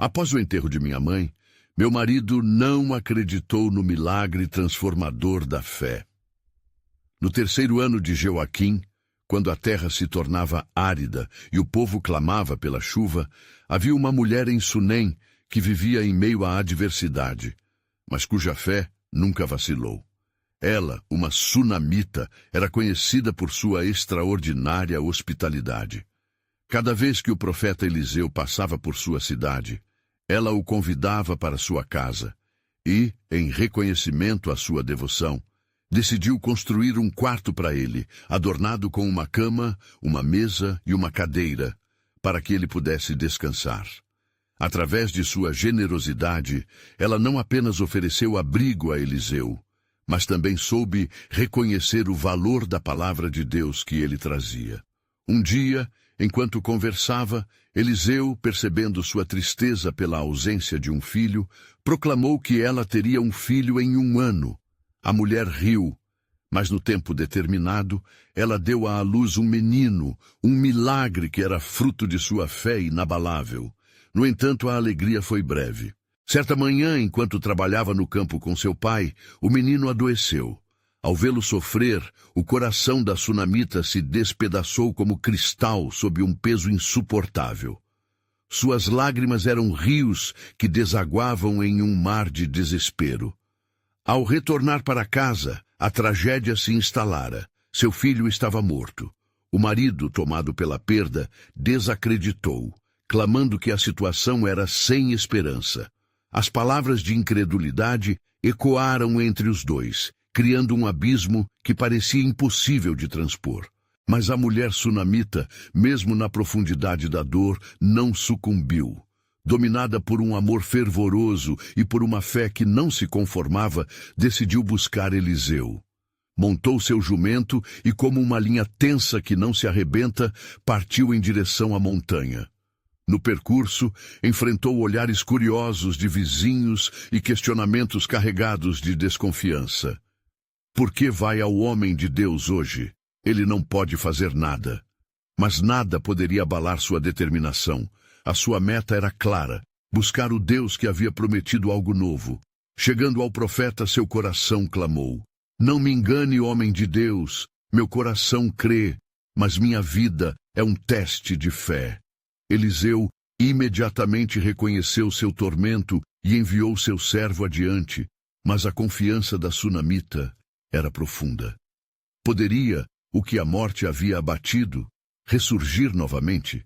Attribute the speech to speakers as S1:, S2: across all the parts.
S1: Após o enterro de minha mãe, meu marido não acreditou no milagre transformador da fé. No terceiro ano de Joaquim, quando a terra se tornava árida e o povo clamava pela chuva, havia uma mulher em Sunem que vivia em meio à adversidade, mas cuja fé nunca vacilou. Ela, uma sunamita, era conhecida por sua extraordinária hospitalidade. Cada vez que o profeta Eliseu passava por sua cidade, ela o convidava para sua casa e, em reconhecimento à sua devoção, decidiu construir um quarto para ele, adornado com uma cama, uma mesa e uma cadeira, para que ele pudesse descansar. Através de sua generosidade, ela não apenas ofereceu abrigo a Eliseu, mas também soube reconhecer o valor da palavra de Deus que ele trazia. Um dia, enquanto conversava, Eliseu, percebendo sua tristeza pela ausência de um filho, proclamou que ela teria um filho em 1 ano. A mulher riu, mas no tempo determinado, ela deu à luz um menino, um milagre que era fruto de sua fé inabalável. No entanto, a alegria foi breve. Certa manhã, enquanto trabalhava no campo com seu pai, o menino adoeceu. Ao vê-lo sofrer, o coração da sunamita se despedaçou como cristal sob um peso insuportável. Suas lágrimas eram rios que desaguavam em um mar de desespero. Ao retornar para casa, a tragédia se instalara. Seu filho estava morto. O marido, tomado pela perda, desacreditou, clamando que a situação era sem esperança. As palavras de incredulidade ecoaram entre os dois, criando um abismo que parecia impossível de transpor. Mas a mulher sunamita, mesmo na profundidade da dor, não sucumbiu. Dominada por um amor fervoroso e por uma fé que não se conformava, decidiu buscar Eliseu. Montou seu jumento e, como uma linha tensa que não se arrebenta, partiu em direção à montanha. No percurso, enfrentou olhares curiosos de vizinhos e questionamentos carregados de desconfiança. Por que vai ao homem de Deus hoje? Ele não pode fazer nada. Mas nada poderia abalar sua determinação. A sua meta era clara, buscar o Deus que havia prometido algo novo. Chegando ao profeta, seu coração clamou: "Não me engane, homem de Deus, meu coração crê, mas minha vida é um teste de fé." Eliseu imediatamente reconheceu seu tormento e enviou seu servo adiante, mas a confiança da sunamita era profunda. Poderia, o que a morte havia abatido, ressurgir novamente?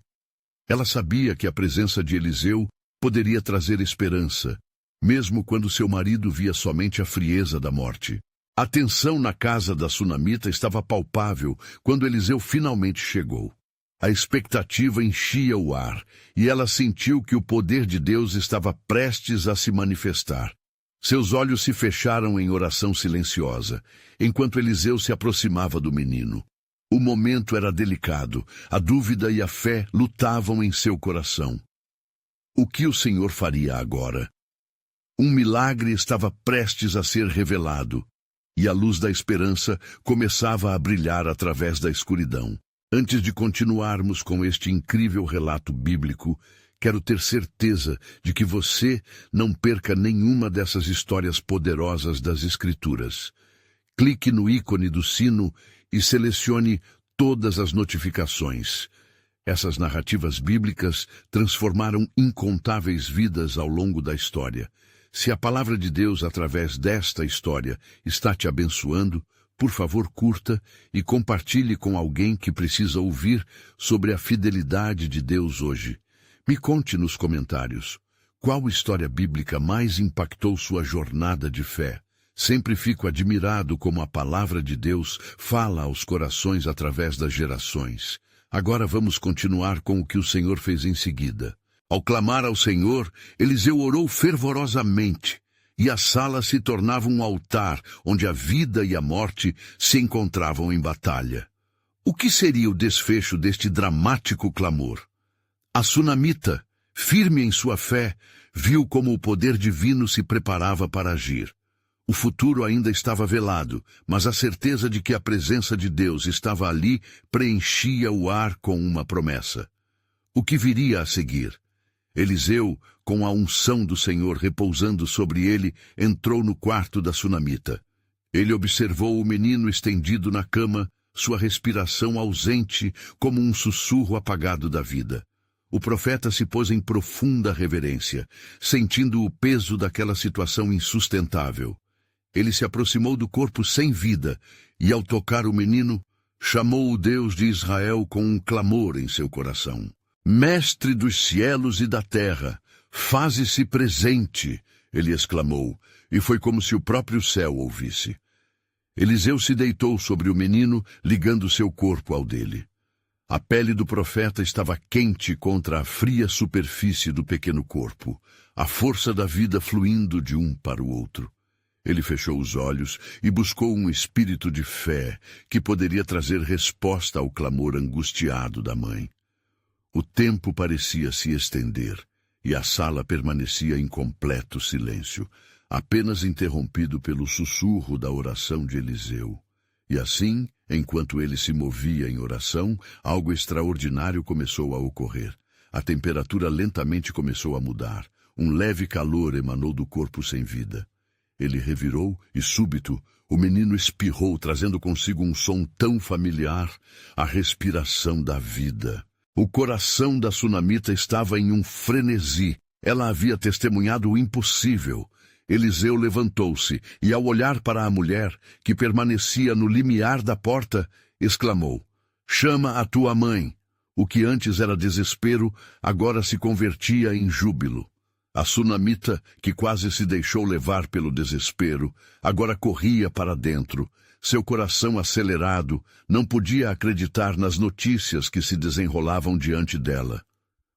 S1: Ela sabia que a presença de Eliseu poderia trazer esperança, mesmo quando seu marido via somente a frieza da morte. A tensão na casa da sunamita estava palpável quando Eliseu finalmente chegou. A expectativa enchia o ar, e ela sentiu que o poder de Deus estava prestes a se manifestar. Seus olhos se fecharam em oração silenciosa, enquanto Eliseu se aproximava do menino. O momento era delicado, a dúvida e a fé lutavam em seu coração. O que o Senhor faria agora? Um milagre estava prestes a ser revelado, e a luz da esperança começava a brilhar através da escuridão. Antes de continuarmos com este incrível relato bíblico, quero ter certeza de que você não perca nenhuma dessas histórias poderosas das Escrituras. Clique no ícone do sino e selecione todas as notificações. Essas narrativas bíblicas transformaram incontáveis vidas ao longo da história. Se a palavra de Deus, através desta história, está te abençoando, por favor, curta e compartilhe com alguém que precisa ouvir sobre a fidelidade de Deus hoje. Me conte nos comentários, qual história bíblica mais impactou sua jornada de fé? Sempre fico admirado como a palavra de Deus fala aos corações através das gerações. Agora vamos continuar com o que o Senhor fez em seguida. Ao clamar ao Senhor, Eliseu orou fervorosamente, e a sala se tornava um altar onde a vida e a morte se encontravam em batalha. O que seria o desfecho deste dramático clamor? A sunamita, firme em sua fé, viu como o poder divino se preparava para agir. O futuro ainda estava velado, mas a certeza de que a presença de Deus estava ali preenchia o ar com uma promessa. O que viria a seguir? Eliseu, com a unção do Senhor repousando sobre ele, entrou no quarto da sunamita. Ele observou o menino estendido na cama, sua respiração ausente como um sussurro apagado da vida. O profeta se pôs em profunda reverência, sentindo o peso daquela situação insustentável. Ele se aproximou do corpo sem vida e, ao tocar o menino, chamou o Deus de Israel com um clamor em seu coração. Mestre dos cielos e da terra, faze-se presente, ele exclamou, e foi como se o próprio céu ouvisse. Eliseu se deitou sobre o menino, ligando seu corpo ao dele. A pele do profeta estava quente contra a fria superfície do pequeno corpo, a força da vida fluindo de um para o outro. Ele fechou os olhos e buscou um espírito de fé que poderia trazer resposta ao clamor angustiado da mãe. O tempo parecia se estender e a sala permanecia em completo silêncio, apenas interrompido pelo sussurro da oração de Eliseu. E assim, enquanto ele se movia em oração, algo extraordinário começou a ocorrer. A temperatura lentamente começou a mudar. Um leve calor emanou do corpo sem vida. Ele revirou e, súbito, o menino espirrou, trazendo consigo um som tão familiar, a respiração da vida. O coração da sunamita estava em um frenesi. Ela havia testemunhado o impossível. Eliseu levantou-se e, ao olhar para a mulher, que permanecia no limiar da porta, exclamou: "Chama a tua mãe." O que antes era desespero, agora se convertia em júbilo. A sunamita, que quase se deixou levar pelo desespero, agora corria para dentro. Seu coração acelerado não podia acreditar nas notícias que se desenrolavam diante dela.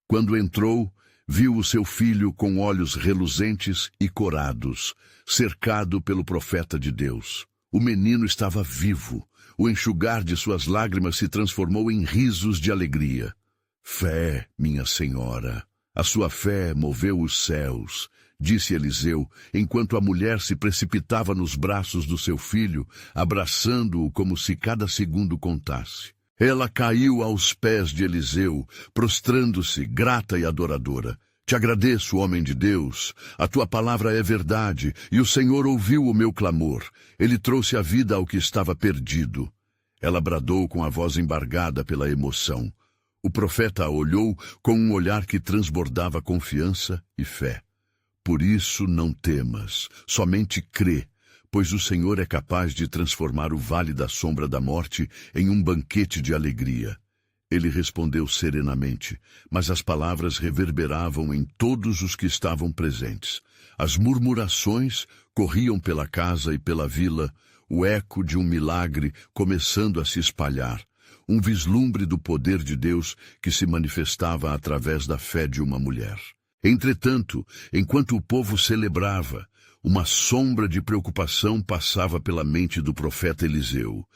S1: Quando entrou, viu o seu filho com olhos reluzentes e corados, cercado pelo profeta de Deus. O menino estava vivo. O enxugar de suas lágrimas se transformou em risos de alegria. "Fé, minha senhora, a sua fé moveu os céus", disse Eliseu, enquanto a mulher se precipitava nos braços do seu filho, abraçando-o como se cada segundo contasse. Ela caiu aos pés de Eliseu, prostrando-se, grata e adoradora. "Te agradeço, homem de Deus. A tua palavra é verdade, e o Senhor ouviu o meu clamor. Ele trouxe a vida ao que estava perdido." Ela bradou com a voz embargada pela emoção. O profeta a olhou com um olhar que transbordava confiança e fé. "Por isso não temas, somente crê, pois o Senhor é capaz de transformar o vale da sombra da morte em um banquete de alegria." Ele respondeu serenamente, mas as palavras reverberavam em todos os que estavam presentes. As murmurações corriam pela casa e pela vila, o eco de um milagre começando a se espalhar, um vislumbre do poder de Deus que se manifestava através da fé de uma mulher. Entretanto, enquanto o povo celebrava, uma sombra de preocupação passava pela mente do profeta Eliseu.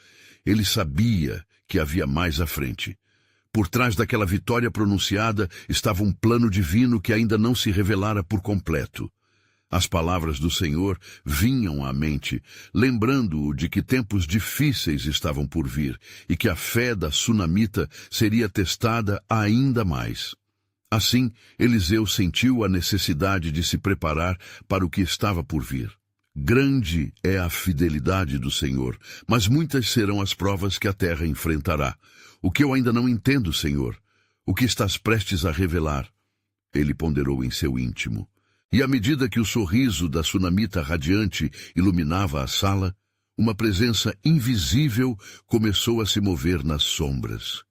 S1: Ele sabia que havia mais à frente. Por trás daquela vitória pronunciada estava um plano divino que ainda não se revelara por completo. As palavras do Senhor vinham à mente, lembrando-o de que tempos difíceis estavam por vir e que a fé da sunamita seria testada ainda mais. Assim, Eliseu sentiu a necessidade de se preparar para o que estava por vir. Grande é a fidelidade do Senhor, mas muitas serão as provas que a terra enfrentará. O que eu ainda não entendo, Senhor? O que estás prestes a revelar? Ele ponderou em seu íntimo. E à medida que o sorriso da sunamita radiante iluminava a sala, uma presença invisível começou a se mover nas sombras.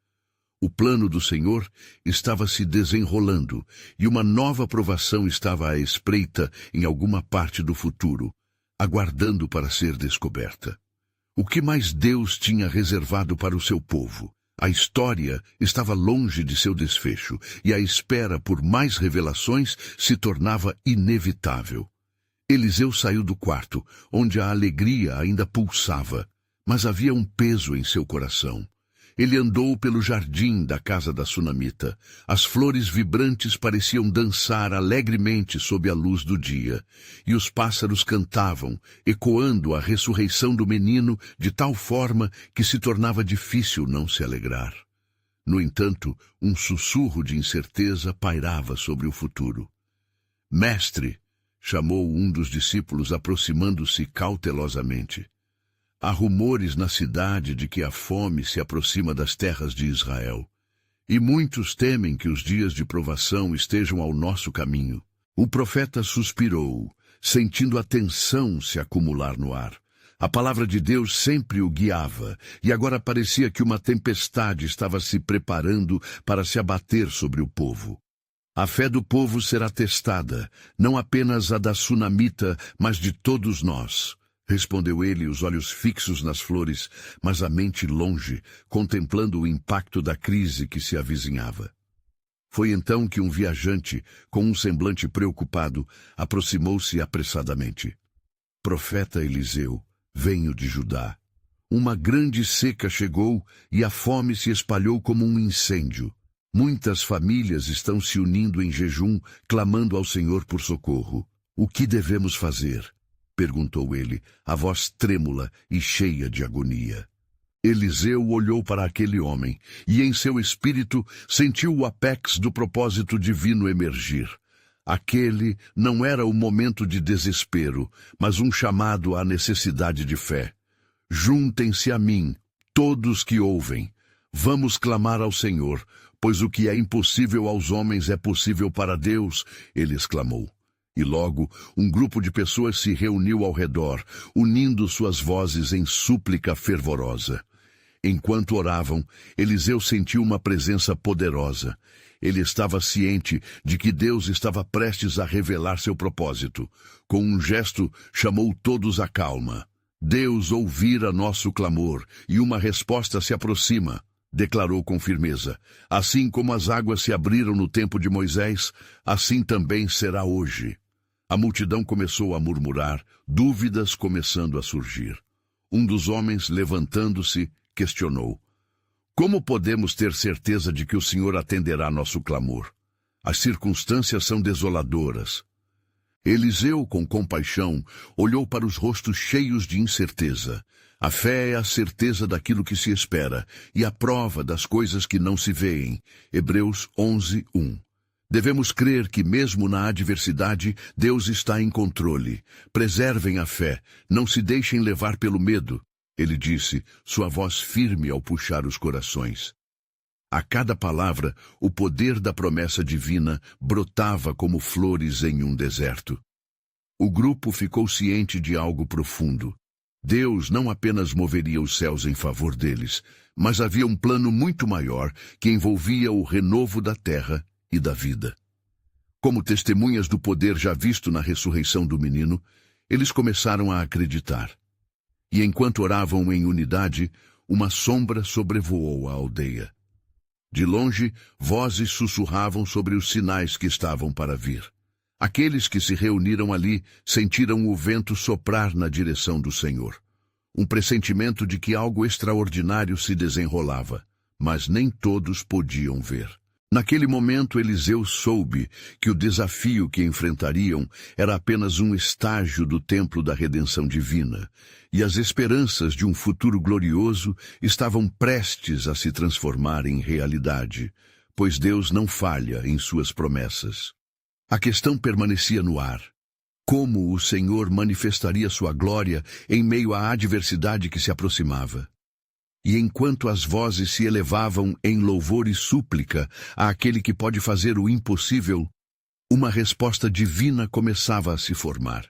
S1: O plano do Senhor estava se desenrolando e uma nova provação estava à espreita em alguma parte do futuro, aguardando para ser descoberta. O que mais Deus tinha reservado para o seu povo? A história estava longe de seu desfecho e a espera por mais revelações se tornava inevitável. Eliseu saiu do quarto, onde a alegria ainda pulsava, mas havia um peso em seu coração. Ele andou pelo jardim da casa da sunamita. As flores vibrantes pareciam dançar alegremente sob a luz do dia, e os pássaros cantavam, ecoando a ressurreição do menino de tal forma que se tornava difícil não se alegrar. No entanto, um sussurro de incerteza pairava sobre o futuro. Mestre, chamou um dos discípulos aproximando-se cautelosamente. Há rumores na cidade de que a fome se aproxima das terras de Israel, e muitos temem que os dias de provação estejam ao nosso caminho. O profeta suspirou, sentindo a tensão se acumular no ar. A palavra de Deus sempre o guiava, e agora parecia que uma tempestade estava se preparando para se abater sobre o povo. A fé do povo será testada, não apenas a da sunamita, mas de todos nós. Respondeu ele, os olhos fixos nas flores, mas a mente longe, contemplando o impacto da crise que se avizinhava. Foi então que um viajante, com um semblante preocupado, aproximou-se apressadamente. Profeta Eliseu, venho de Judá. Uma grande seca chegou e a fome se espalhou como um incêndio. Muitas famílias estão se unindo em jejum, clamando ao Senhor por socorro. O que devemos fazer? Perguntou ele, a voz trêmula e cheia de agonia. Eliseu olhou para aquele homem e em seu espírito sentiu o apex do propósito divino emergir. Aquele não era o momento de desespero, mas um chamado à necessidade de fé. Juntem-se a mim, todos que ouvem. Vamos clamar ao Senhor, pois o que é impossível aos homens é possível para Deus, ele exclamou. E logo, um grupo de pessoas se reuniu ao redor, unindo suas vozes em súplica fervorosa. Enquanto oravam, Eliseu sentiu uma presença poderosa. Ele estava ciente de que Deus estava prestes a revelar seu propósito. Com um gesto, chamou todos à calma. Deus ouvira nosso clamor, e uma resposta se aproxima, declarou com firmeza. Assim como as águas se abriram no tempo de Moisés, assim também será hoje. A multidão começou a murmurar, dúvidas começando a surgir. Um dos homens, levantando-se, questionou. Como podemos ter certeza de que o Senhor atenderá nosso clamor? As circunstâncias são desoladoras. Eliseu, com compaixão, olhou para os rostos cheios de incerteza. A fé é a certeza daquilo que se espera e a prova das coisas que não se veem. Hebreus 11:1. Devemos crer que mesmo na adversidade, Deus está em controle. Preservem a fé, não se deixem levar pelo medo. Ele disse, sua voz firme ao puxar os corações. A cada palavra, o poder da promessa divina brotava como flores em um deserto. O grupo ficou ciente de algo profundo. Deus não apenas moveria os céus em favor deles, mas havia um plano muito maior que envolvia o renovo da terra e da vida. Como testemunhas do poder já visto na ressurreição do menino, eles começaram a acreditar. E enquanto oravam em unidade, uma sombra sobrevoou a aldeia. De longe, vozes sussurravam sobre os sinais que estavam para vir. Aqueles que se reuniram ali sentiram o vento soprar na direção do Senhor. Um pressentimento de que algo extraordinário se desenrolava, mas nem todos podiam ver. Naquele momento, Eliseu soube que o desafio que enfrentariam era apenas um estágio do templo da redenção divina, e as esperanças de um futuro glorioso estavam prestes a se transformar em realidade, pois Deus não falha em suas promessas. A questão permanecia no ar. Como o Senhor manifestaria sua glória em meio à adversidade que se aproximava? E enquanto as vozes se elevavam em louvor e súplica àquele que pode fazer o impossível, uma resposta divina começava a se formar.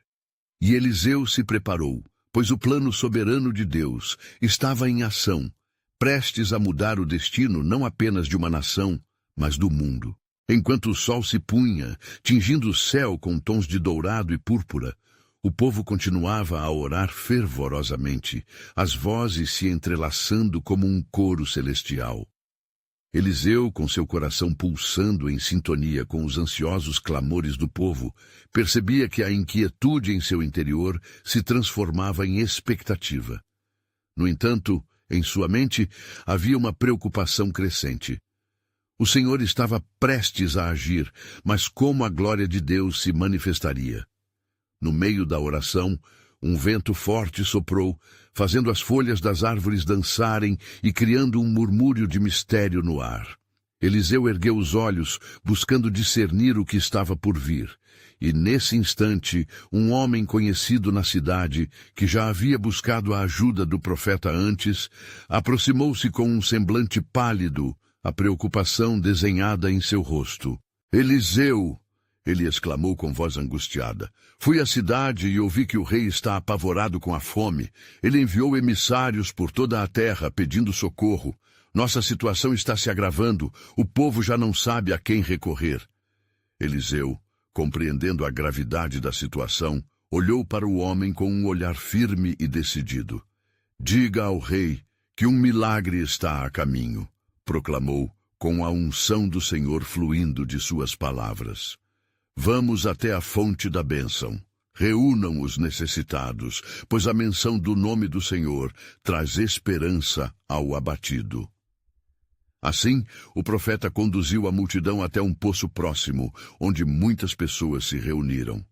S1: E Eliseu se preparou, pois o plano soberano de Deus estava em ação, prestes a mudar o destino não apenas de uma nação, mas do mundo. Enquanto o sol se punha, tingindo o céu com tons de dourado e púrpura, o povo continuava a orar fervorosamente, as vozes se entrelaçando como um coro celestial. Eliseu, com seu coração pulsando em sintonia com os ansiosos clamores do povo, percebia que a inquietude em seu interior se transformava em expectativa. No entanto, em sua mente, havia uma preocupação crescente. O Senhor estava prestes a agir, mas como a glória de Deus se manifestaria? No meio da oração, Um vento forte soprou, fazendo as folhas das árvores dançarem e criando um murmúrio de mistério no ar. Eliseu ergueu os olhos, buscando discernir o que estava por vir. E nesse instante, um homem conhecido na cidade, que já havia buscado a ajuda do profeta antes, aproximou-se com um semblante pálido, a preocupação desenhada em seu rosto. "Eliseu!" ele exclamou com voz angustiada. "Fui à cidade e ouvi que o rei está apavorado com a fome. Ele enviou emissários por toda a terra pedindo socorro. Nossa situação está se agravando. O povo já não sabe a quem recorrer." Eliseu, compreendendo a gravidade da situação, olhou para o homem com um olhar firme e decidido. "Diga ao rei que um milagre está a caminho", proclamou, com a unção do Senhor fluindo de suas palavras. "Vamos até a fonte da bênção. Reúnam os necessitados, pois a menção do nome do Senhor traz esperança ao abatido." Assim, o profeta conduziu a multidão até um poço próximo, onde muitas pessoas se reuniram.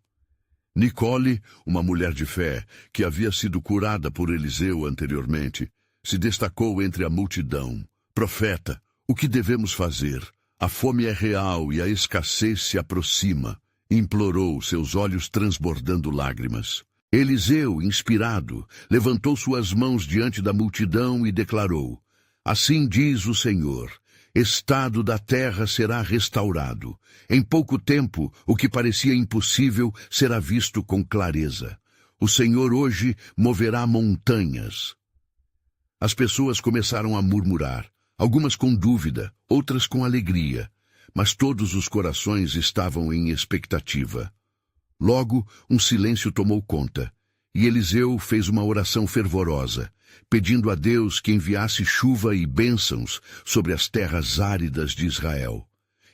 S1: Nicole, uma mulher de fé, que havia sido curada por Eliseu anteriormente, se destacou entre a multidão. "Profeta, o que devemos fazer? A fome é real e a escassez se aproxima", implorou, seus olhos transbordando lágrimas. Eliseu, inspirado, levantou suas mãos diante da multidão e declarou: "Assim diz o Senhor, estado da terra será restaurado. Em pouco tempo, o que parecia impossível será visto com clareza. O Senhor hoje moverá montanhas." As pessoas começaram a murmurar, algumas com dúvida, outras com alegria, mas todos os corações estavam em expectativa. Logo, um silêncio tomou conta, e Eliseu fez uma oração fervorosa, pedindo a Deus que enviasse chuva e bênçãos sobre as terras áridas de Israel.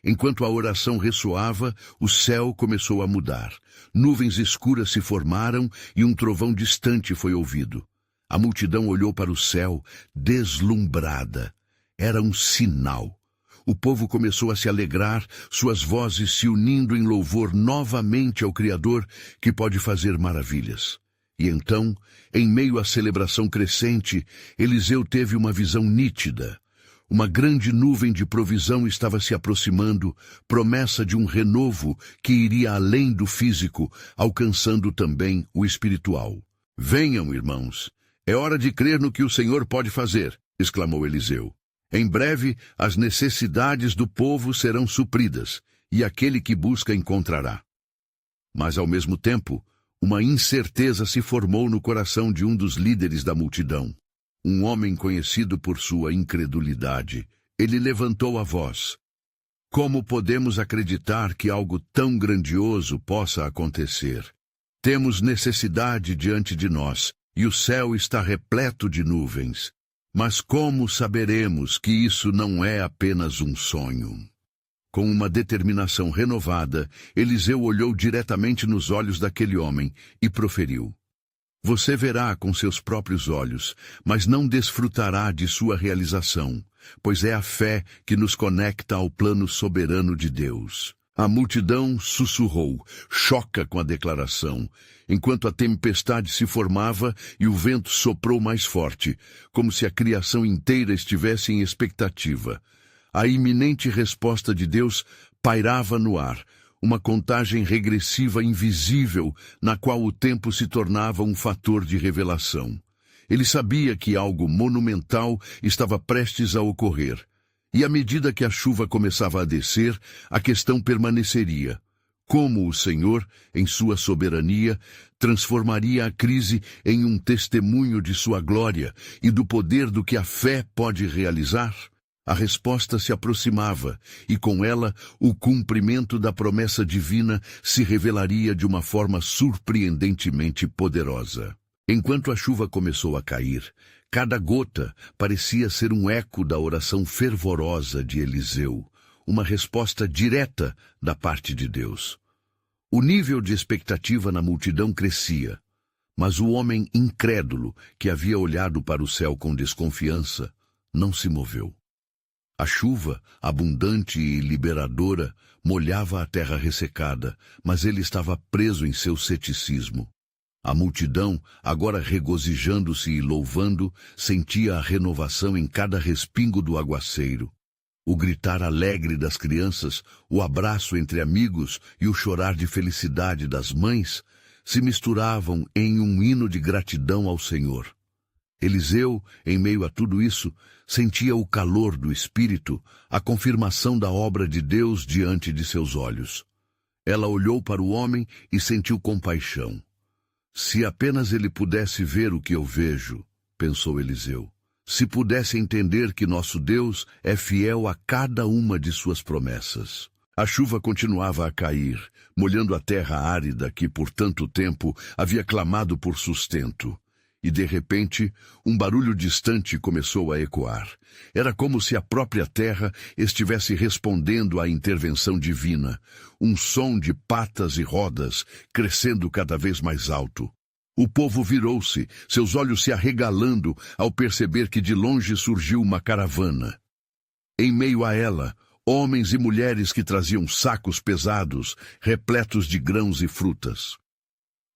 S1: Enquanto a oração ressoava, o céu começou a mudar. Nuvens escuras se formaram e um trovão distante foi ouvido. A multidão olhou para o céu, deslumbrada. Era um sinal. O povo começou a se alegrar, suas vozes se unindo em louvor novamente ao Criador, que pode fazer maravilhas. E então, em meio à celebração crescente, Eliseu teve uma visão nítida. Uma grande nuvem de provisão estava se aproximando, promessa de um renovo que iria além do físico, alcançando também o espiritual. "Venham, irmãos, é hora de crer no que o Senhor pode fazer", exclamou Eliseu. "Em breve, as necessidades do povo serão supridas, e aquele que busca encontrará." Mas, ao mesmo tempo, uma incerteza se formou no coração de um dos líderes da multidão. Um homem conhecido por sua incredulidade. Ele levantou a voz: "Como podemos acreditar que algo tão grandioso possa acontecer? Temos necessidade diante de nós, e o céu está repleto de nuvens. Mas como saberemos que isso não é apenas um sonho?" Com uma determinação renovada, Eliseu olhou diretamente nos olhos daquele homem e proferiu: "Você verá com seus próprios olhos, mas não desfrutará de sua realização, pois é a fé que nos conecta ao plano soberano de Deus." A multidão sussurrou, choca com a declaração, enquanto a tempestade se formava e o vento soprou mais forte, como se a criação inteira estivesse em expectativa. A iminente resposta de Deus pairava no ar, uma contagem regressiva invisível na qual o tempo se tornava um fator de revelação. Ele sabia que algo monumental estava prestes a ocorrer. E à medida que a chuva começava a descer, a questão permaneceria: como o Senhor, em sua soberania, transformaria a crise em um testemunho de sua glória e do poder do que a fé pode realizar? A resposta se aproximava, e com ela o cumprimento da promessa divina se revelaria de uma forma surpreendentemente poderosa. Enquanto a chuva começou a cair, cada gota parecia ser um eco da oração fervorosa de Eliseu, uma resposta direta da parte de Deus. O nível de expectativa na multidão crescia, mas o homem incrédulo, que havia olhado para o céu com desconfiança, não se moveu. A chuva, abundante e liberadora, molhava a terra ressecada, mas ele estava preso em seu ceticismo. A multidão, agora regozijando-se e louvando, sentia a renovação em cada respingo do aguaceiro. O gritar alegre das crianças, o abraço entre amigos e o chorar de felicidade das mães se misturavam em um hino de gratidão ao Senhor. Eliseu, em meio a tudo isso, sentia o calor do Espírito, a confirmação da obra de Deus diante de seus olhos. Ela olhou para o homem e sentiu compaixão. Se apenas ele pudesse ver o que eu vejo, pensou Eliseu. Se pudesse entender que nosso Deus é fiel a cada uma de suas promessas. A chuva continuava a cair, molhando a terra árida que por tanto tempo havia clamado por sustento. E de repente, um barulho distante começou a ecoar. Era como se a própria terra estivesse respondendo à intervenção divina. Um som de patas e rodas, crescendo cada vez mais alto. O povo virou-se, seus olhos se arregalando ao perceber que de longe surgiu uma caravana. Em meio a ela, homens e mulheres que traziam sacos pesados, repletos de grãos e frutas.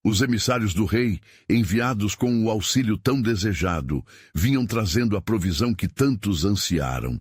S1: Os emissários do rei, enviados com o auxílio tão desejado, vinham trazendo a provisão que tantos ansiaram.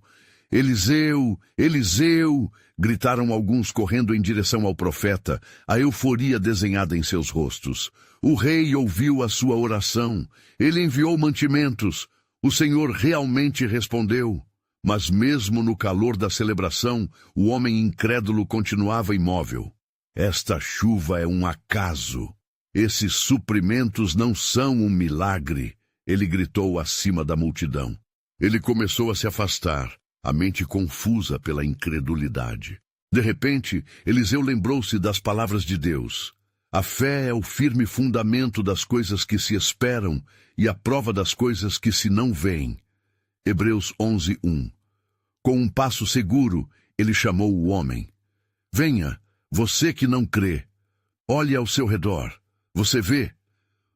S1: Eliseu! Eliseu! Gritaram alguns correndo em direção ao profeta, a euforia desenhada em seus rostos. O rei ouviu a sua oração. Ele enviou mantimentos. O Senhor realmente respondeu. Mas mesmo no calor da celebração, o homem incrédulo continuava imóvel. Esta chuva é um acaso. Esses suprimentos não são um milagre, ele gritou acima da multidão. Ele começou a se afastar, a mente confusa pela incredulidade. De repente, Eliseu lembrou-se das palavras de Deus. A fé é o firme fundamento das coisas que se esperam e a prova das coisas que se não veem. Hebreus 11:1. Com um passo seguro, ele chamou o homem. Venha, você que não crê. Olhe ao seu redor. Você vê?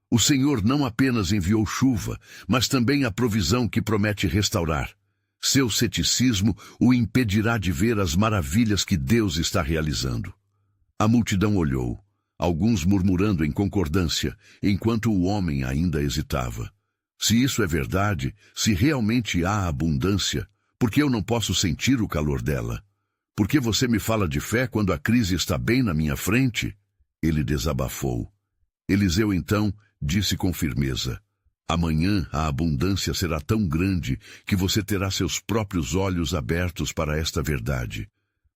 S1: O Senhor não apenas enviou chuva, mas também a provisão que promete restaurar. Seu ceticismo o impedirá de ver as maravilhas que Deus está realizando. A multidão olhou, alguns murmurando em concordância, enquanto o homem ainda hesitava. Se isso é verdade, se realmente há abundância, por que eu não posso sentir o calor dela? Por que você me fala de fé quando a crise está bem na minha frente? Ele desabafou. Eliseu então disse com firmeza, amanhã a abundância será tão grande que você terá seus próprios olhos abertos para esta verdade.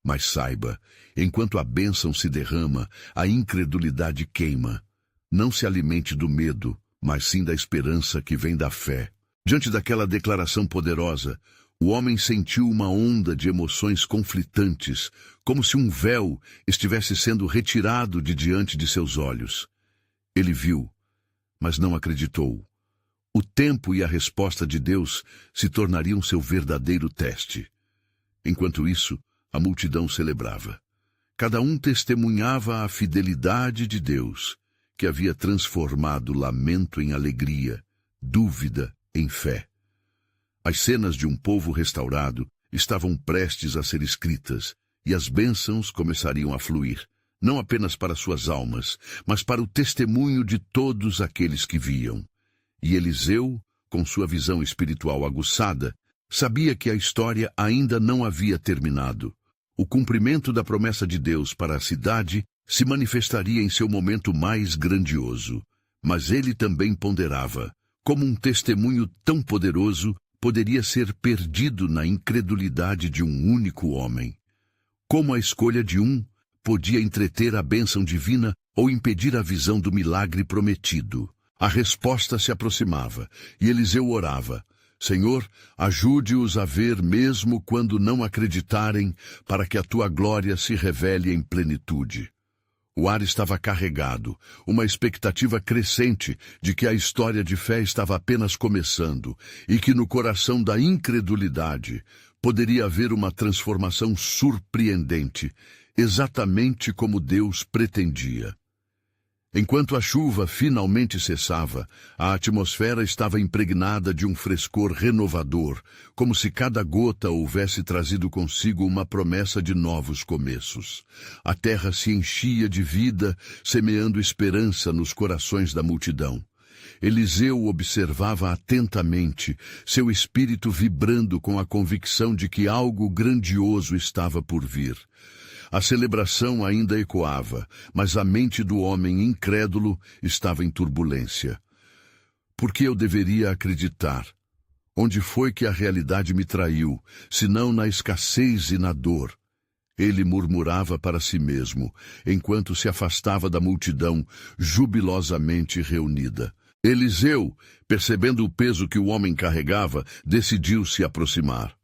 S1: Mas saiba, enquanto a bênção se derrama, a incredulidade queima. Não se alimente do medo, mas sim da esperança que vem da fé. Diante daquela declaração poderosa, o homem sentiu uma onda de emoções conflitantes, como se um véu estivesse sendo retirado de diante de seus olhos. Ele viu, mas não acreditou. O tempo e a resposta de Deus se tornariam seu verdadeiro teste. Enquanto isso, a multidão celebrava. Cada um testemunhava a fidelidade de Deus, que havia transformado lamento em alegria, dúvida em fé. As cenas de um povo restaurado estavam prestes a ser escritas, e as bênçãos começariam a fluir. Não apenas para suas almas, mas para o testemunho de todos aqueles que viam. E Eliseu, com sua visão espiritual aguçada, sabia que a história ainda não havia terminado. O cumprimento da promessa de Deus para a cidade se manifestaria em seu momento mais grandioso. Mas ele também ponderava, como um testemunho tão poderoso poderia ser perdido na incredulidade de um único homem. Como a escolha de um podia entreter a bênção divina ou impedir a visão do milagre prometido. A resposta se aproximava, e Eliseu orava, Senhor, ajude-os a ver mesmo quando não acreditarem, para que a tua glória se revele em plenitude. O ar estava carregado, uma expectativa crescente de que a história de fé estava apenas começando, e que no coração da incredulidade poderia haver uma transformação surpreendente, exatamente como Deus pretendia. Enquanto a chuva finalmente cessava, a atmosfera estava impregnada de um frescor renovador, como se cada gota houvesse trazido consigo uma promessa de novos começos. A terra se enchia de vida, semeando esperança nos corações da multidão. Eliseu observava atentamente, seu espírito vibrando com a convicção de que algo grandioso estava por vir. A celebração ainda ecoava, mas a mente do homem incrédulo estava em turbulência. Por que eu deveria acreditar? Onde foi que a realidade me traiu, senão na escassez e na dor? Ele murmurava para si mesmo, enquanto se afastava da multidão jubilosamente reunida. Eliseu, percebendo o peso que o homem carregava, decidiu se aproximar.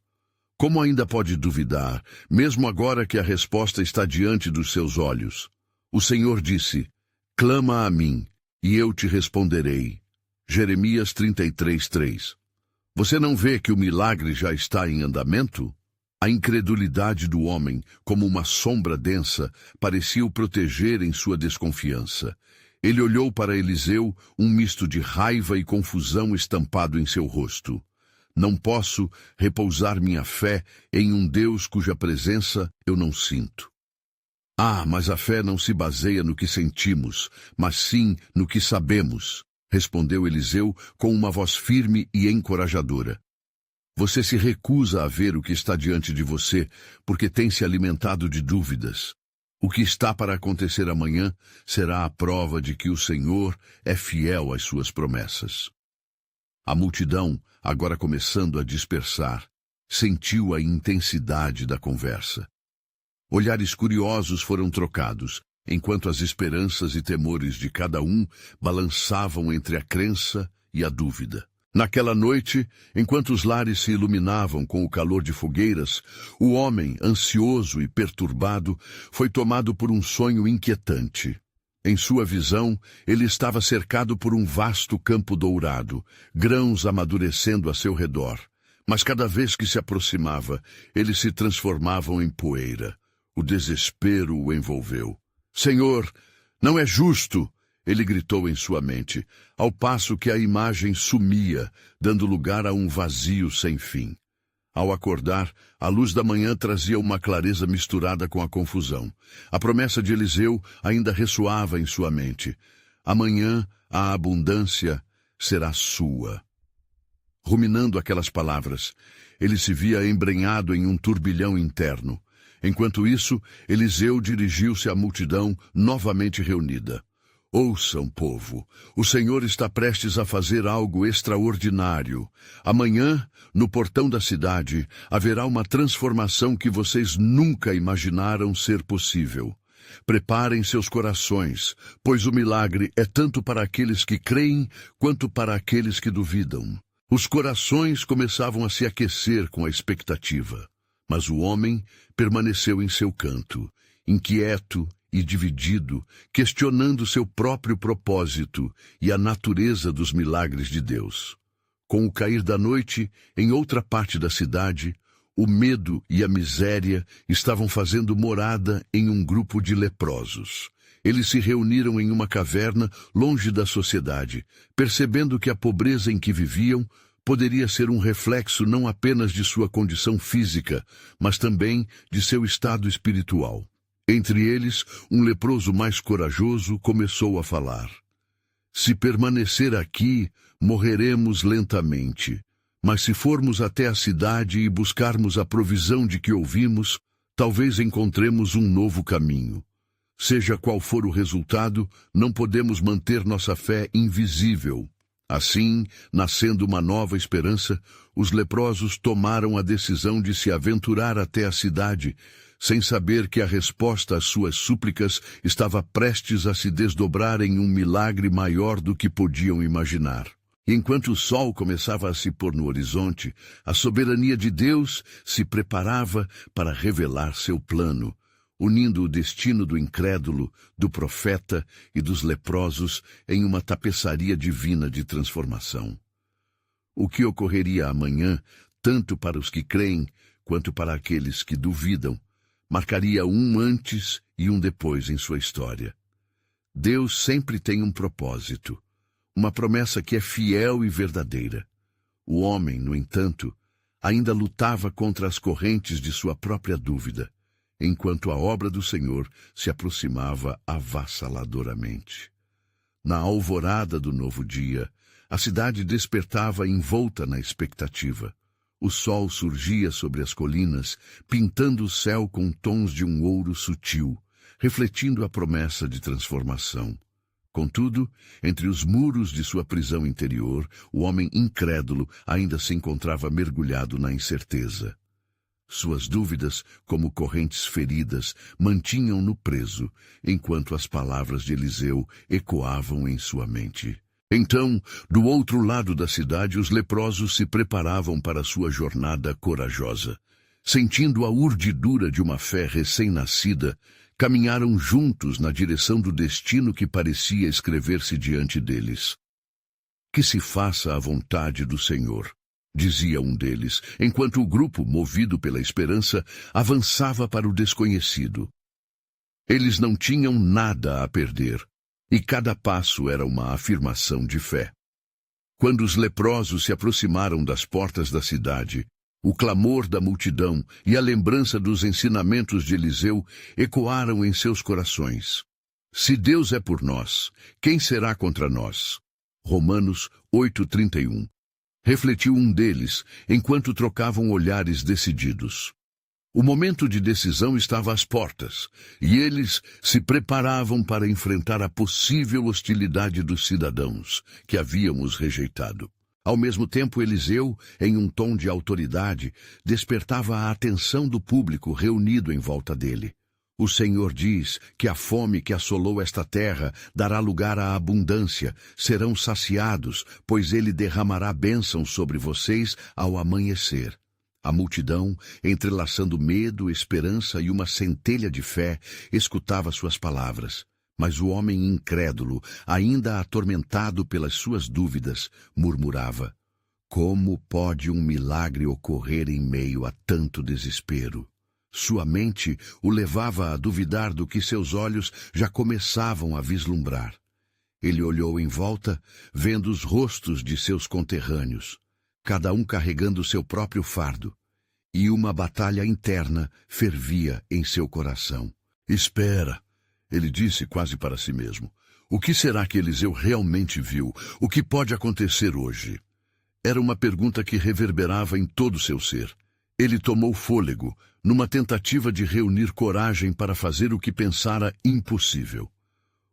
S1: Como ainda pode duvidar, mesmo agora que a resposta está diante dos seus olhos? O Senhor disse: clama a mim, e eu te responderei. Jeremias 33:3. Você não vê que o milagre já está em andamento? A incredulidade do homem, como uma sombra densa, parecia o proteger em sua desconfiança. Ele olhou para Eliseu, um misto de raiva e confusão estampado em seu rosto. Não posso repousar minha fé em um Deus cuja presença eu não sinto. Ah, mas a fé não se baseia no que sentimos, mas sim no que sabemos, respondeu Eliseu com uma voz firme e encorajadora. Você se recusa a ver o que está diante de você, porque tem se alimentado de dúvidas. O que está para acontecer amanhã será a prova de que o Senhor é fiel às suas promessas. A multidão, agora começando a dispersar, sentiu a intensidade da conversa. Olhares curiosos foram trocados, enquanto as esperanças e temores de cada um balançavam entre a crença e a dúvida. Naquela noite, enquanto os lares se iluminavam com o calor de fogueiras, o homem, ansioso e perturbado, foi tomado por um sonho inquietante. Em sua visão, ele estava cercado por um vasto campo dourado, grãos amadurecendo a seu redor. Mas cada vez que se aproximava, eles se transformavam em poeira. O desespero o envolveu. Senhor, não é justo! Ele gritou em sua mente, ao passo que a imagem sumia, dando lugar a um vazio sem fim. Ao acordar, a luz da manhã trazia uma clareza misturada com a confusão. A promessa de Eliseu ainda ressoava em sua mente. Amanhã a abundância será sua. Ruminando aquelas palavras, ele se via embrenhado em um turbilhão interno. Enquanto isso, Eliseu dirigiu-se à multidão novamente reunida. Ouçam, povo, o Senhor está prestes a fazer algo extraordinário. Amanhã, no portão da cidade, haverá uma transformação que vocês nunca imaginaram ser possível. Preparem seus corações, pois o milagre é tanto para aqueles que creem quanto para aqueles que duvidam. Os corações começavam a se aquecer com a expectativa, mas o homem permaneceu em seu canto, inquieto e dividido, questionando seu próprio propósito e a natureza dos milagres de Deus. Com o cair da noite, em outra parte da cidade, o medo e a miséria estavam fazendo morada em um grupo de leprosos. Eles se reuniram em uma caverna longe da sociedade, percebendo que a pobreza em que viviam poderia ser um reflexo não apenas de sua condição física, mas também de seu estado espiritual. Entre eles, um leproso mais corajoso começou a falar. Se permanecer aqui, morreremos lentamente. Mas se formos até a cidade e buscarmos a provisão de que ouvimos, talvez encontremos um novo caminho. Seja qual for o resultado, não podemos manter nossa fé invisível. Assim, nascendo uma nova esperança, os leprosos tomaram a decisão de se aventurar até a cidade, sem saber que a resposta às suas súplicas estava prestes a se desdobrar em um milagre maior do que podiam imaginar. E enquanto o sol começava a se pôr no horizonte, a soberania de Deus se preparava para revelar seu plano, unindo o destino do incrédulo, do profeta e dos leprosos em uma tapeçaria divina de transformação. O que ocorreria amanhã, tanto para os que creem quanto para aqueles que duvidam, marcaria um antes e um depois em sua história. Deus sempre tem um propósito, uma promessa que é fiel e verdadeira. O homem, no entanto, ainda lutava contra as correntes de sua própria dúvida, enquanto a obra do Senhor se aproximava avassaladoramente. Na alvorada do novo dia, a cidade despertava envolta na expectativa. O sol surgia sobre as colinas, pintando o céu com tons de um ouro sutil, refletindo a promessa de transformação. Contudo, entre os muros de sua prisão interior, o homem incrédulo ainda se encontrava mergulhado na incerteza. Suas dúvidas, como correntes feridas, mantinham-no preso, enquanto as palavras de Eliseu ecoavam em sua mente. Então, do outro lado da cidade, os leprosos se preparavam para sua jornada corajosa. Sentindo a urdidura de uma fé recém-nascida, caminharam juntos na direção do destino que parecia escrever-se diante deles. Que se faça a vontade do Senhor, dizia um deles, enquanto o grupo, movido pela esperança, avançava para o desconhecido. Eles não tinham nada a perder, e cada passo era uma afirmação de fé. Quando os leprosos se aproximaram das portas da cidade, o clamor da multidão e a lembrança dos ensinamentos de Eliseu ecoaram em seus corações. Se Deus é por nós, quem será contra nós? Romanos 8:31. Refletiu um deles, enquanto trocavam olhares decididos. O momento de decisão estava às portas, e eles se preparavam para enfrentar a possível hostilidade dos cidadãos, que haviam os rejeitado. Ao mesmo tempo, Eliseu, em um tom de autoridade, despertava a atenção do público reunido em volta dele. O Senhor diz que a fome que assolou esta terra dará lugar à abundância, serão saciados, pois ele derramará bênçãos sobre vocês ao amanhecer. A multidão, entrelaçando medo, esperança e uma centelha de fé, escutava suas palavras. Mas o homem incrédulo, ainda atormentado pelas suas dúvidas, murmurava: como pode um milagre ocorrer em meio a tanto desespero? Sua mente o levava a duvidar do que seus olhos já começavam a vislumbrar. Ele olhou em volta, vendo os rostos de seus conterrâneos, cada um carregando seu próprio fardo, e uma batalha interna fervia em seu coração. Espera, ele disse quase para si mesmo. O que será que Eliseu realmente viu? O que pode acontecer hoje? Era uma pergunta que reverberava em todo seu ser. Ele tomou fôlego, numa tentativa de reunir coragem para fazer o que pensara impossível.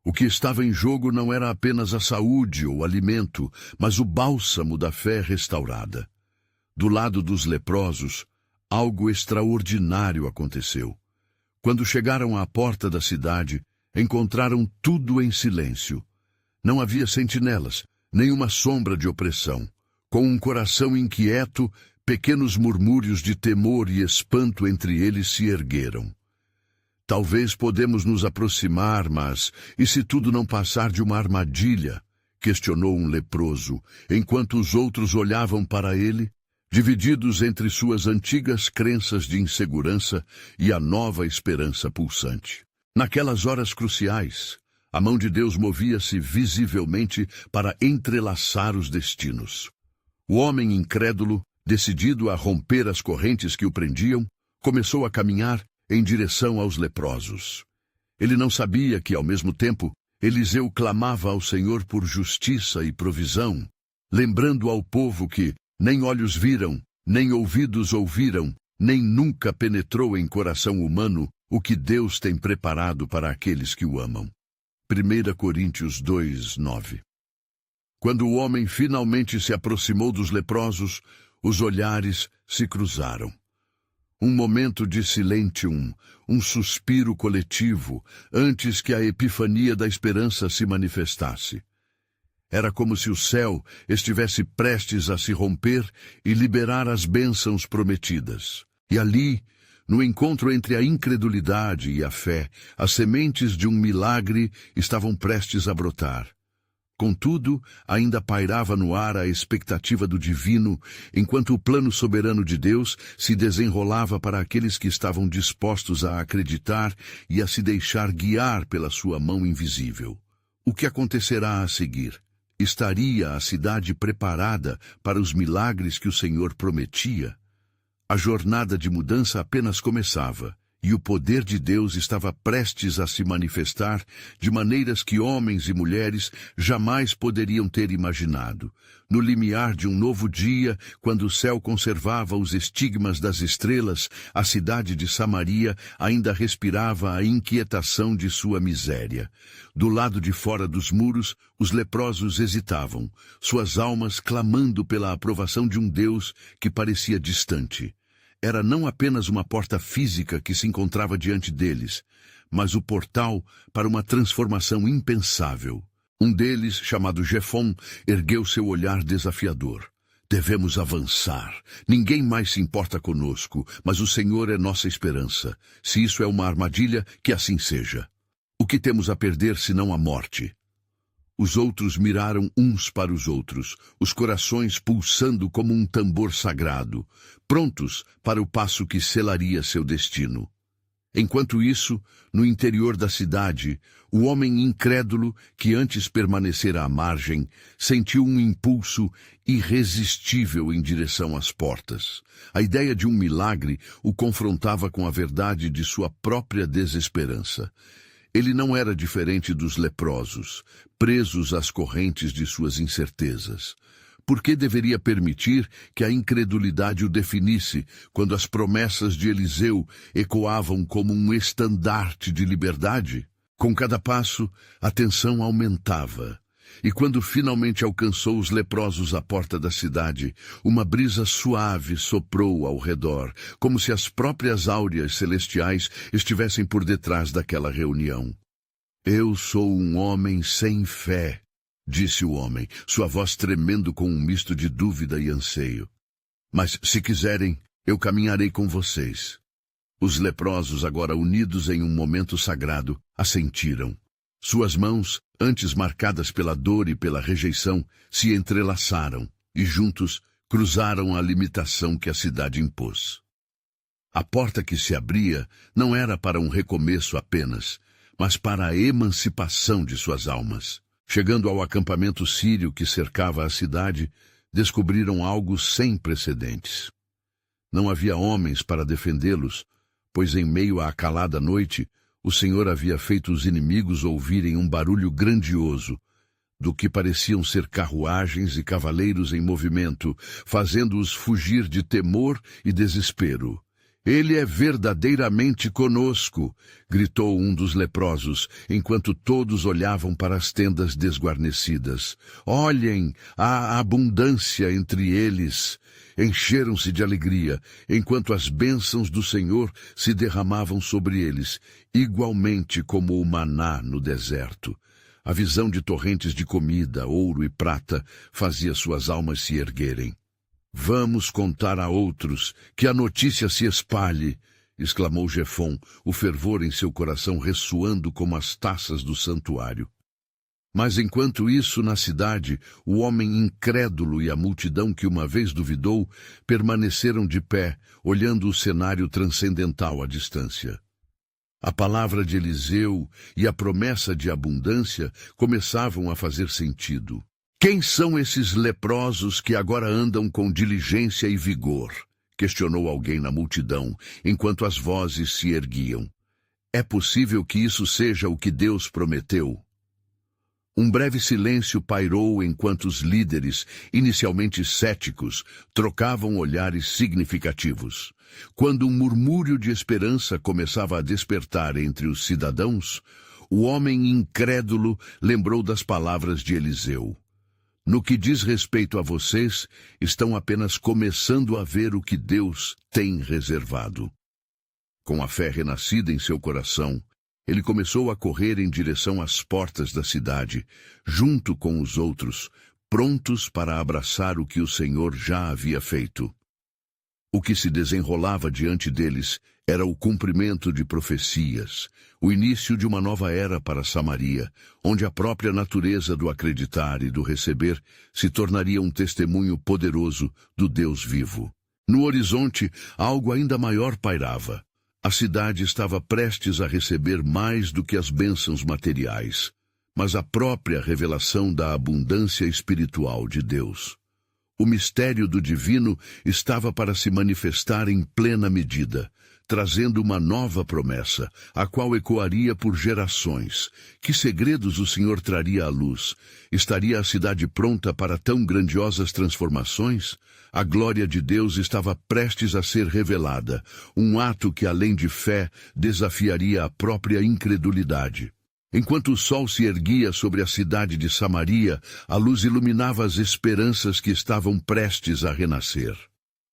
S1: O que estava em jogo não era apenas a saúde ou o alimento, mas o bálsamo da fé restaurada. Do lado dos leprosos, algo extraordinário aconteceu. Quando chegaram à porta da cidade, encontraram tudo em silêncio. Não havia sentinelas, nenhuma sombra de opressão. Com um coração inquieto, pequenos murmúrios de temor e espanto entre eles se ergueram. Talvez podemos nos aproximar, mas e se tudo não passar de uma armadilha? Questionou um leproso, enquanto os outros olhavam para ele, divididos entre suas antigas crenças de insegurança e a nova esperança pulsante. Naquelas horas cruciais, a mão de Deus movia-se visivelmente para entrelaçar os destinos. O homem incrédulo, decidido a romper as correntes que o prendiam, começou a caminhar em direção aos leprosos. Ele não sabia que, ao mesmo tempo, Eliseu clamava ao Senhor por justiça e provisão, lembrando ao povo que nem olhos viram, nem ouvidos ouviram, nem nunca penetrou em coração humano o que Deus tem preparado para aqueles que o amam. 1 Coríntios 2:9. Quando o homem finalmente se aproximou dos leprosos, os olhares se cruzaram. Um momento de silêncio, um suspiro coletivo, antes que a epifania da esperança se manifestasse. Era como se o céu estivesse prestes a se romper e liberar as bênçãos prometidas. E ali, no encontro entre a incredulidade e a fé, as sementes de um milagre estavam prestes a brotar. Contudo, ainda pairava no ar a expectativa do divino, enquanto o plano soberano de Deus se desenrolava para aqueles que estavam dispostos a acreditar e a se deixar guiar pela sua mão invisível. O que acontecerá a seguir? Estaria a cidade preparada para os milagres que o Senhor prometia? A jornada de mudança apenas começava, e o poder de Deus estava prestes a se manifestar de maneiras que homens e mulheres jamais poderiam ter imaginado. No limiar de um novo dia, quando o céu conservava os estigmas das estrelas, a cidade de Samaria ainda respirava a inquietação de sua miséria. Do lado de fora dos muros, os leprosos hesitavam, suas almas clamando pela aprovação de um Deus que parecia distante. Era não apenas uma porta física que se encontrava diante deles, mas o portal para uma transformação impensável. Um deles, chamado Jefom, ergueu seu olhar desafiador. Devemos avançar. Ninguém mais se importa conosco, mas o Senhor é nossa esperança. Se isso é uma armadilha, que assim seja. O que temos a perder senão a morte? Os outros miraram uns para os outros, os corações pulsando como um tambor sagrado, prontos para o passo que selaria seu destino. Enquanto isso, no interior da cidade, o homem incrédulo, que antes permanecera à margem, sentiu um impulso irresistível em direção às portas. A ideia de um milagre o confrontava com a verdade de sua própria desesperança. Ele não era diferente dos leprosos, presos às correntes de suas incertezas. Por que deveria permitir que a incredulidade o definisse, quando as promessas de Eliseu ecoavam como um estandarte de liberdade? Com cada passo, a tensão aumentava. E quando finalmente alcançou os leprosos à porta da cidade, uma brisa suave soprou ao redor, como se as próprias áureas celestiais estivessem por detrás daquela reunião. Eu sou um homem sem fé, disse o homem, sua voz tremendo com um misto de dúvida e anseio. Mas, se quiserem, eu caminharei com vocês. Os leprosos, agora unidos em um momento sagrado, assentiram. Suas mãos, antes marcadas pela dor e pela rejeição, se entrelaçaram e juntos cruzaram a limitação que a cidade impôs. A porta que se abria não era para um recomeço apenas, mas para a emancipação de suas almas. Chegando ao acampamento sírio que cercava a cidade, descobriram algo sem precedentes. Não havia homens para defendê-los, pois em meio à calada noite, o Senhor havia feito os inimigos ouvirem um barulho grandioso, do que pareciam ser carruagens e cavaleiros em movimento, fazendo-os fugir de temor e desespero. Ele é verdadeiramente conosco, gritou um dos leprosos, enquanto todos olhavam para as tendas desguarnecidas. Olhem, há abundância entre eles. Encheram-se de alegria, enquanto as bênçãos do Senhor se derramavam sobre eles, igualmente como o maná no deserto. A visão de torrentes de comida, ouro e prata fazia suas almas se erguerem. Vamos contar a outros, que a notícia se espalhe, exclamou Jefom, o fervor em seu coração ressoando como as taças do santuário. Mas enquanto isso, na cidade, o homem incrédulo e a multidão que uma vez duvidou permaneceram de pé, olhando o cenário transcendental à distância. A palavra de Eliseu e a promessa de abundância começavam a fazer sentido. Quem são esses leprosos que agora andam com diligência e vigor? Questionou alguém na multidão, enquanto as vozes se erguiam. É possível que isso seja o que Deus prometeu? Um breve silêncio pairou enquanto os líderes, inicialmente céticos, trocavam olhares significativos. Quando um murmúrio de esperança começava a despertar entre os cidadãos, o homem incrédulo lembrou das palavras de Eliseu. No que diz respeito a vocês, estão apenas começando a ver o que Deus tem reservado. Com a fé renascida em seu coração, ele começou a correr em direção às portas da cidade, junto com os outros, prontos para abraçar o que o Senhor já havia feito. O que se desenrolava diante deles era o cumprimento de profecias, o início de uma nova era para Samaria, onde a própria natureza do acreditar e do receber se tornaria um testemunho poderoso do Deus vivo. No horizonte, algo ainda maior pairava. A cidade estava prestes a receber mais do que as bênçãos materiais. mas a própria revelação da abundância espiritual de Deus. O mistério do divino estava para se manifestar em plena medida, trazendo uma nova promessa, a qual ecoaria por gerações. Que segredos o Senhor traria à luz? Estaria a cidade pronta para tão grandiosas transformações? A glória de Deus estava prestes a ser revelada, um ato que, além de fé, desafiaria a própria incredulidade. Enquanto o sol se erguia sobre a cidade de Samaria, a luz iluminava as esperanças que estavam prestes a renascer.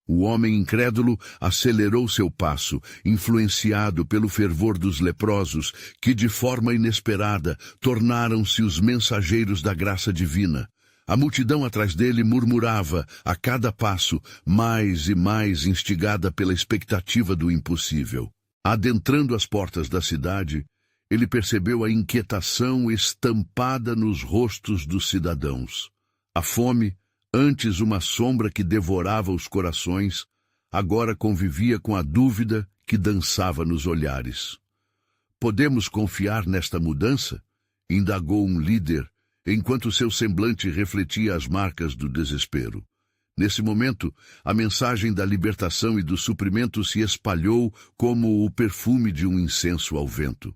S1: O homem incrédulo acelerou seu passo, influenciado pelo fervor dos leprosos, que de forma inesperada tornaram-se os mensageiros da graça divina. A multidão atrás dele murmurava, a cada passo, mais e mais instigada pela expectativa do impossível. Adentrando as portas da cidade, ele percebeu a inquietação estampada nos rostos dos cidadãos. A fome, antes uma sombra que devorava os corações, agora convivia com a dúvida que dançava nos olhares. Podemos confiar nesta mudança? Indagou um líder, enquanto seu semblante refletia as marcas do desespero. Nesse momento, a mensagem da libertação e do suprimento se espalhou como o perfume de um incenso ao vento.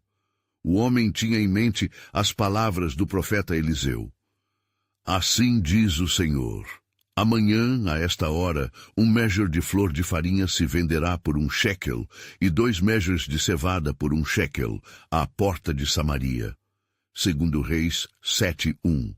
S1: O homem tinha em mente as palavras do profeta Eliseu. Assim diz o Senhor: amanhã, a esta hora, 1 measure de flor de farinha se venderá por 1 shekel, e 2 measures de cevada por 1 shekel, à porta de Samaria. 2 Reis 7:1.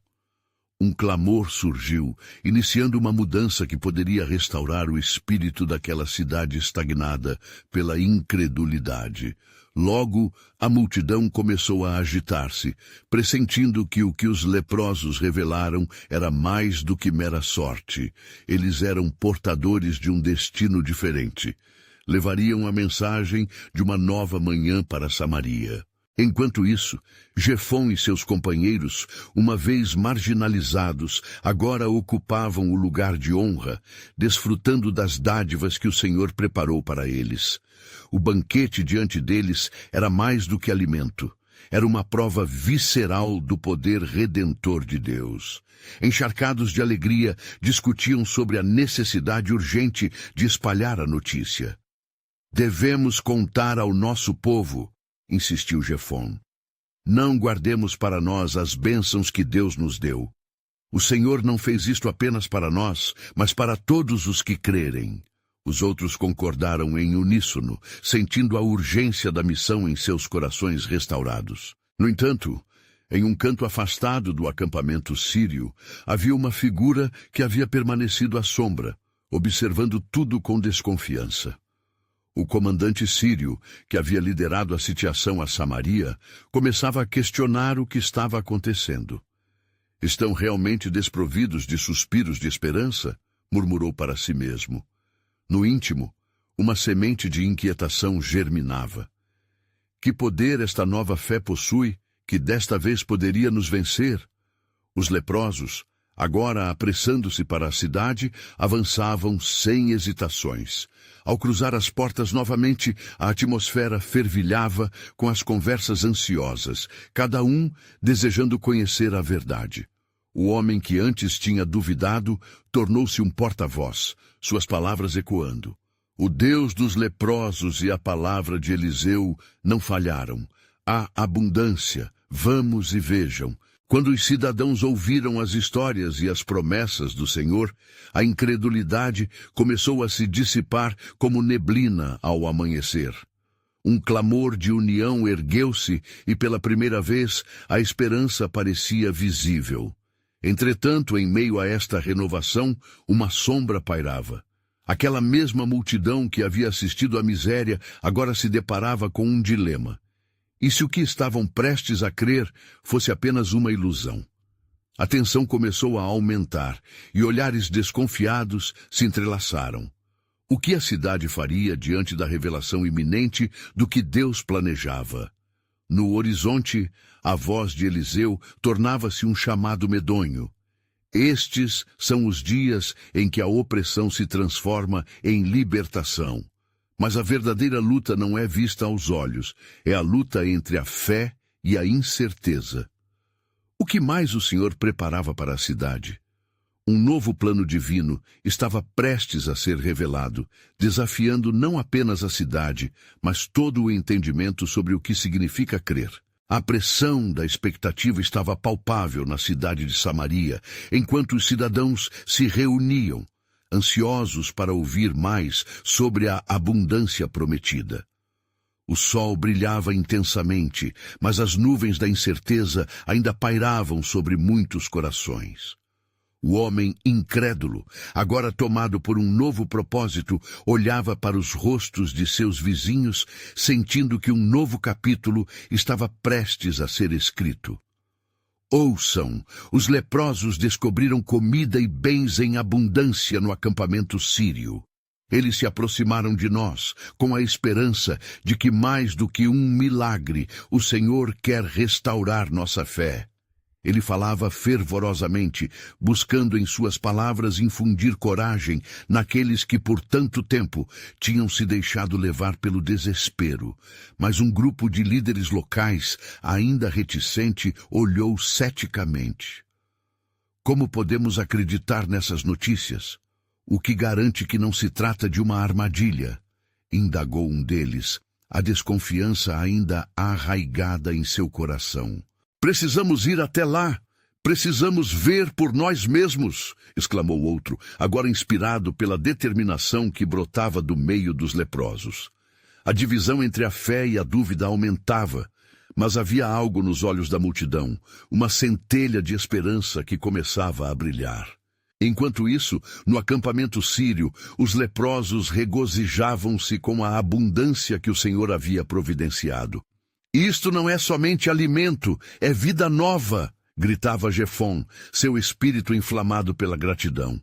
S1: Um clamor surgiu, iniciando uma mudança que poderia restaurar o espírito daquela cidade estagnada pela incredulidade. Logo, a multidão começou a agitar-se, pressentindo que o que os leprosos revelaram era mais do que mera sorte. Eles eram portadores de um destino diferente. Levariam a mensagem de uma nova manhã para Samaria. Enquanto isso, Jefom e seus companheiros, uma vez marginalizados, agora ocupavam o lugar de honra, desfrutando das dádivas que o Senhor preparou para eles. O banquete diante deles era mais do que alimento. Era uma prova visceral do poder redentor de Deus. Encharcados de alegria, discutiam sobre a necessidade urgente de espalhar a notícia. Devemos contar ao nosso povo, insistiu Jefom. Não guardemos para nós as bênçãos que Deus nos deu. O Senhor não fez isto apenas para nós, mas para todos os que crerem. Os outros concordaram em uníssono, sentindo a urgência da missão em seus corações restaurados. No entanto, em um canto afastado do acampamento sírio, havia uma figura que havia permanecido à sombra, observando tudo com desconfiança. O comandante sírio, que havia liderado a sitiação a Samaria, começava a questionar o que estava acontecendo. Estão realmente desprovidos de suspiros de esperança? Murmurou para si mesmo. No íntimo, uma semente de inquietação germinava. Que poder esta nova fé possui, que desta vez poderia nos vencer? Os leprosos, agora apressando-se para a cidade, avançavam sem hesitações. Ao cruzar as portas novamente, a atmosfera fervilhava com as conversas ansiosas, cada um desejando conhecer a verdade. O homem que antes tinha duvidado tornou-se um porta-voz, suas palavras ecoando. O Deus dos leprosos e a palavra de Eliseu não falharam. Há abundância, vamos e vejam. Quando os cidadãos ouviram as histórias e as promessas do Senhor, a incredulidade começou a se dissipar como neblina ao amanhecer. Um clamor de união ergueu-se e, pela primeira vez, a esperança parecia visível. Entretanto, em meio a esta renovação, uma sombra pairava. Aquela mesma multidão que havia assistido à miséria agora se deparava com um dilema. E se o que estavam prestes a crer fosse apenas uma ilusão? A tensão começou a aumentar e olhares desconfiados se entrelaçaram. O que a cidade faria diante da revelação iminente do que Deus planejava? No horizonte, a voz de Eliseu tornava-se um chamado medonho. Estes são os dias em que a opressão se transforma em libertação. Mas a verdadeira luta não é vista aos olhos, é a luta entre a fé e a incerteza. O que mais o Senhor preparava para a cidade? Um novo plano divino estava prestes a ser revelado, desafiando não apenas a cidade, mas todo o entendimento sobre o que significa crer. A pressão da expectativa estava palpável na cidade de Samaria, enquanto os cidadãos se reuniam, ansiosos para ouvir mais sobre a abundância prometida. O sol brilhava intensamente, mas as nuvens da incerteza ainda pairavam sobre muitos corações. O homem incrédulo, agora tomado por um novo propósito, olhava para os rostos de seus vizinhos, sentindo que um novo capítulo estava prestes a ser escrito. Ouçam, os leprosos descobriram comida e bens em abundância no acampamento sírio. Eles se aproximaram de nós, com a esperança de que mais do que um milagre, o Senhor quer restaurar nossa fé. Ele falava fervorosamente, buscando em suas palavras infundir coragem naqueles que por tanto tempo tinham se deixado levar pelo desespero. Mas um grupo de líderes locais, ainda reticente, olhou ceticamente. Como podemos acreditar nessas notícias? O que garante que não se trata de uma armadilha? Indagou um deles, a desconfiança ainda arraigada em seu coração. Precisamos ir até lá. Precisamos ver por nós mesmos, exclamou outro, agora inspirado pela determinação que brotava do meio dos leprosos. A divisão entre a fé e a dúvida aumentava, mas havia algo nos olhos da multidão, uma centelha de esperança que começava a brilhar. Enquanto isso, no acampamento sírio, os leprosos regozijavam-se com a abundância que o Senhor havia providenciado. Isto não é somente alimento, é vida nova, gritava Jefom, seu espírito inflamado pela gratidão.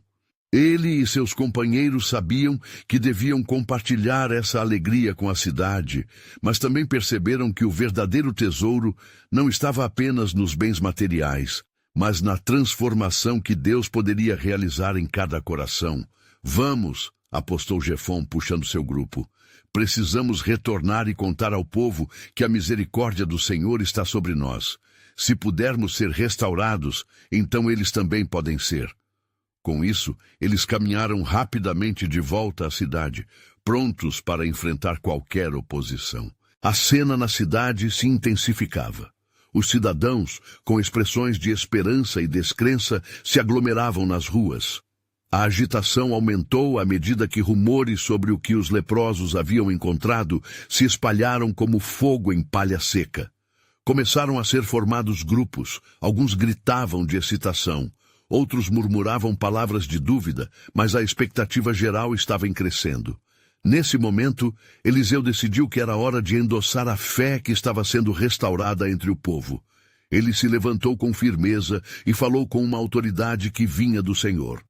S1: Ele e seus companheiros sabiam que deviam compartilhar essa alegria com a cidade, mas também perceberam que o verdadeiro tesouro não estava apenas nos bens materiais, mas na transformação que Deus poderia realizar em cada coração. Vamos, apostou Jefom, puxando seu grupo. Precisamos retornar e contar ao povo que a misericórdia do Senhor está sobre nós. Se pudermos ser restaurados, então eles também podem ser. Com isso, eles caminharam rapidamente de volta à cidade, prontos para enfrentar qualquer oposição. A cena na cidade se intensificava. Os cidadãos, com expressões de esperança e descrença, se aglomeravam nas ruas. A agitação aumentou à medida que rumores sobre o que os leprosos haviam encontrado se espalharam como fogo em palha seca. Começaram a ser formados grupos, alguns gritavam de excitação, outros murmuravam palavras de dúvida, mas a expectativa geral estava em crescendo. Nesse momento, Eliseu decidiu que era hora de endossar a fé que estava sendo restaurada entre o povo. Ele se levantou com firmeza e falou com uma autoridade que vinha do Senhor.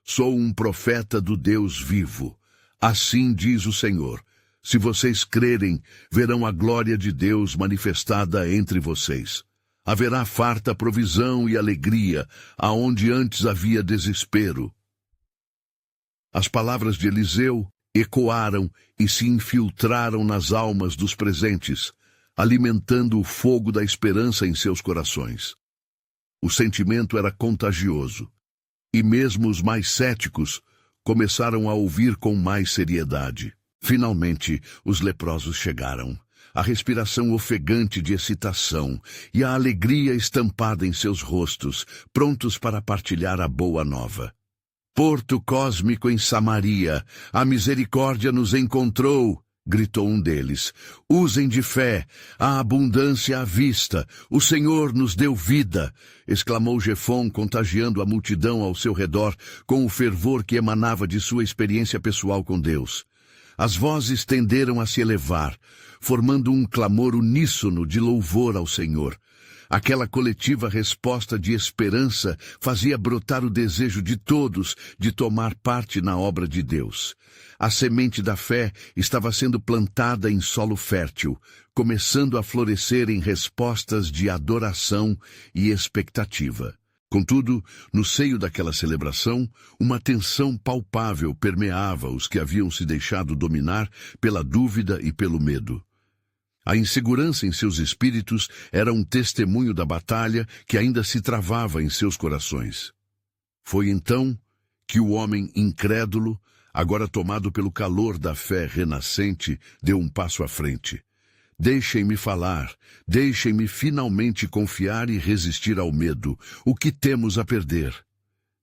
S1: Sou um profeta do Deus vivo. Assim diz o Senhor. Se vocês crerem, verão a glória de Deus manifestada entre vocês. Haverá farta provisão e alegria, aonde antes havia desespero. As palavras de Eliseu ecoaram e se infiltraram nas almas dos presentes, alimentando o fogo da esperança em seus corações. O sentimento era contagioso. E mesmo os mais céticos começaram a ouvir com mais seriedade. Finalmente, os leprosos chegaram. A respiração ofegante de excitação e a alegria estampada em seus rostos, prontos para partilhar a boa nova. Porto cósmico em Samaria, a misericórdia nos encontrou, gritou um deles. Usem de fé, a abundância à vista, o Senhor nos deu vida, exclamou Jefom, contagiando a multidão ao seu redor com o fervor que emanava de sua experiência pessoal com Deus. As vozes tenderam a se elevar, formando um clamor uníssono de louvor ao Senhor. Aquela coletiva resposta de esperança fazia brotar o desejo de todos de tomar parte na obra de Deus. A semente da fé estava sendo plantada em solo fértil, começando a florescer em respostas de adoração e expectativa. Contudo, no seio daquela celebração, uma tensão palpável permeava os que haviam se deixado dominar pela dúvida e pelo medo. A insegurança em seus espíritos era um testemunho da batalha que ainda se travava em seus corações. Foi então que o homem incrédulo, agora tomado pelo calor da fé renascente, deu um passo à frente. Deixem-me falar, deixem-me finalmente confiar e resistir ao medo. O que temos a perder?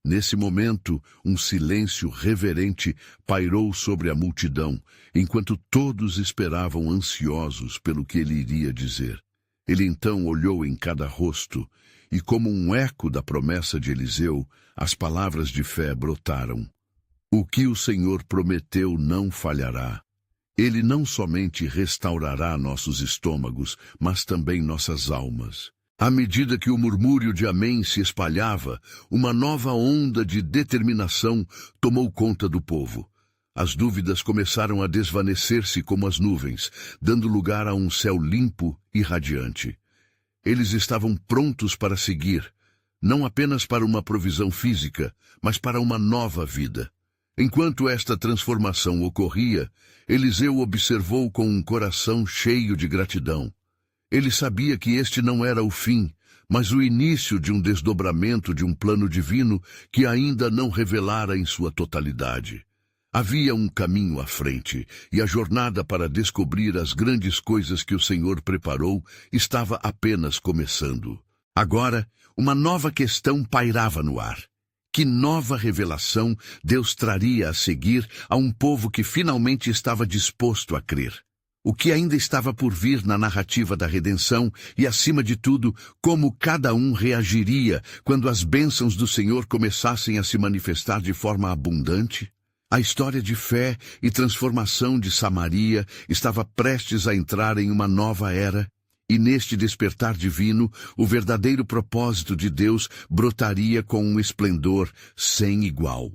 S1: Nesse momento, um silêncio reverente pairou sobre a multidão, enquanto todos esperavam ansiosos pelo que ele iria dizer. Ele então olhou em cada rosto, e como um eco da promessa de Eliseu, as palavras de fé brotaram. O que o Senhor prometeu não falhará. Ele não somente restaurará nossos estômagos, mas também nossas almas. À medida que o murmúrio de amém se espalhava, uma nova onda de determinação tomou conta do povo. As dúvidas começaram a desvanecer-se como as nuvens, dando lugar a um céu limpo e radiante. Eles estavam prontos para seguir, não apenas para uma provisão física, mas para uma nova vida. Enquanto esta transformação ocorria, Eliseu observou com um coração cheio de gratidão. Ele sabia que este não era o fim, mas o início de um desdobramento de um plano divino que ainda não revelara em sua totalidade. Havia um caminho à frente, e a jornada para descobrir as grandes coisas que o Senhor preparou estava apenas começando. Agora, uma nova questão pairava no ar. Que nova revelação Deus traria a seguir a um povo que finalmente estava disposto a crer? O que ainda estava por vir na narrativa da redenção e, acima de tudo, como cada um reagiria quando as bênçãos do Senhor começassem a se manifestar de forma abundante? A história de fé e transformação de Samaria estava prestes a entrar em uma nova era, e neste despertar divino, o verdadeiro propósito de Deus brotaria com um esplendor sem igual.